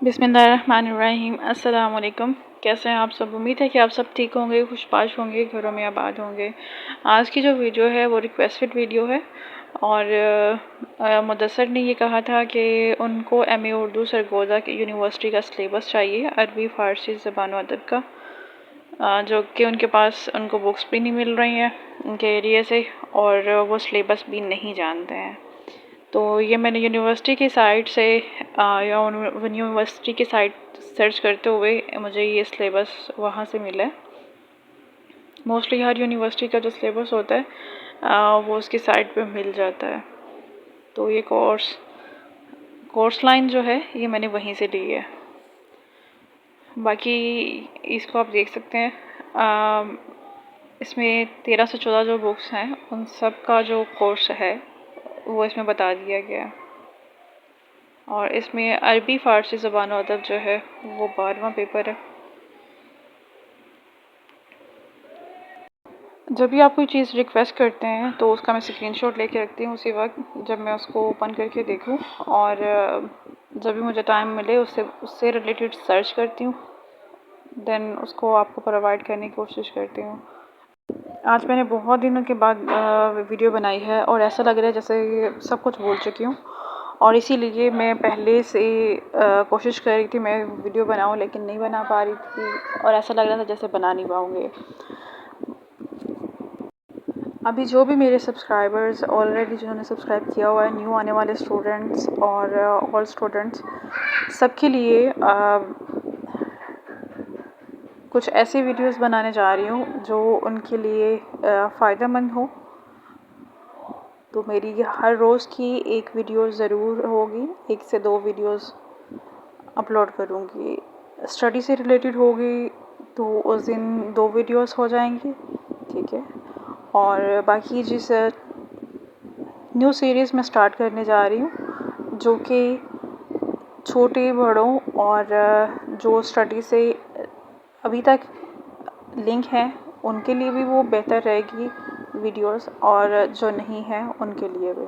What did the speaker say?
बिस्मिल्लाहिर्रहमानिर्रहीम। अस्सलाम वालेकुम। कैसे हैं आप सब? उम्मीद है कि आप सब ठीक होंगे, खुशबाश होंगे, घरों में आबाद होंगे। आज की जो वीडियो है वो रिक्वेस्टेड वीडियो है और मुदस्सर ने ये कहा था कि उनको एमए उर्दू सरगोदा की यूनिवर्सिटी का सिलेबस चाहिए, अरबी फ़ारसी ज़बान व अदब का, जो कि उनके पास उनको बुक्स भी नहीं मिल रही हैं उनके एरिया से और वो सिलेबस भी नहीं जानते हैं। तो ये मैंने यूनिवर्सिटी की साइट से या यूनिवर्सिटी की साइट सर्च करते हुए मुझे ये सिलेबस वहाँ से मिला है। मोस्टली हर यूनिवर्सिटी का जो सिलेबस होता है वो उसकी साइट पे मिल जाता है। तो ये कोर्स लाइन जो है ये मैंने वहीं से ली है। बाकी इसको आप देख सकते हैं, इसमें 13 से 14 जो बुक्स हैं उन सब का जो कोर्स है वो इसमें बता दिया गया है। और इसमें अरबी फ़ारसी ज़बान और अदब जो है वो 12वां पेपर है। जब भी आप कोई चीज़ रिक्वेस्ट करते हैं तो उसका मैं स्क्रीनशॉट लेके रखती हूँ उसी वक्त जब मैं उसको ओपन करके देखूँ, और जब भी मुझे टाइम मिले उससे रिलेटेड सर्च करती हूँ, देन उसको आपको प्रोवाइड करने की कोशिश करती हूँ। आज मैंने बहुत दिनों के बाद वीडियो बनाई है और ऐसा लग रहा है जैसे सब कुछ भूल चुकी हूँ, और इसीलिए मैं पहले से कोशिश कर रही थी मैं वीडियो बनाऊँ, लेकिन नहीं बना पा रही थी और ऐसा लग रहा था जैसे बना नहीं पाऊँगी। अभी जो भी मेरे सब्सक्राइबर्स ऑलरेडी जिन्होंने सब्सक्राइब किया हुआ है, न्यू आने वाले स्टूडेंट्स और ऑल स्टूडेंट्स, सबके लिए कुछ ऐसी वीडियोस बनाने जा रही हूँ जो उनके लिए फ़ायदेमंद हो। तो मेरी हर रोज़ की एक वीडियो ज़रूर होगी, 1 से 2 वीडियोस अपलोड करूँगी। स्टडी से रिलेटेड होगी तो उस दिन 2 वीडियोस हो जाएंगी, ठीक है। और बाकी जिस न्यू सीरीज़ में स्टार्ट करने जा रही हूँ जो कि छोटे बड़ों और जो स्टडी से अभी तक लिंक हैं उनके लिए भी वो बेहतर रहेगी वीडियोस, और जो नहीं है उनके लिए भी।